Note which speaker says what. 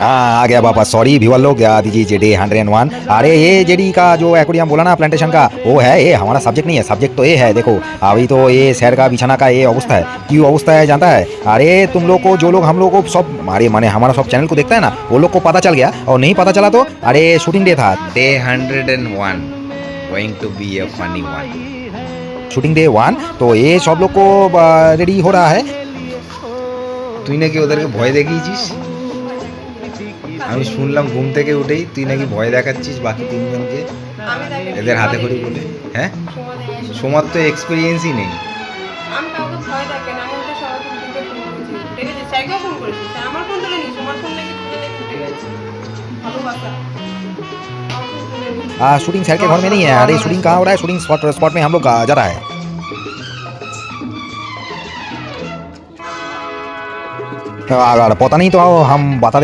Speaker 1: हाँ आ गया वापस। सॉरी व्यूअर लोग, दीजिए डे 101। अरे ये जेडी का जो एक्वेरियम बोला ना प्लांटेशन का, वो है ये हमारा सब्जेक्ट नहीं है। सब्जेक्ट तो ये है, देखो अभी तो ये शहर का बिछाना का ये अवस्था है। क्यों अवस्था है जानता है? अरे तुम लोग को, जो लोग हम लोग को सब हमारे माने हमारा सब चैनल को देखता है ना, वो लोग को पता चल गया, और नहीं पता चला तो अरे शूटिंग डे था, day 101 going to be a funny one, shooting day 1। तो ये सब लोग को रेडी हो रहा है। তুই নাকি ওদেরকে ভয় দেখিয়েছিস? আমি শুনলাম ঘুম থেকে উঠেই তুই নাকি ভয় দেখাচ্ছিস বাকি তিনজনকে এদের হাতে করে বলে। হ্যাঁ, সোমার তো এক্সপিরিয়েন্সই নেই।
Speaker 2: আমি কাউকে ভয় দেখে না, আমি ওকে সবাইকে দিতে ফোন করেছি, দেখেছি স্যারকেও ফোন করেছি, স্যার আমার ফোন তুলে নি, তোমার ফোন নাকি তুলে দেখে উঠে গেছে। ভালোবাসা
Speaker 1: शूटिंग सर के घर में नहीं है। अरे शूटिंग कहाँ हो रहा है? शूटिंग स्पॉट में हम लोग जा रहा है। अगर पता नहीं तो हम बता देते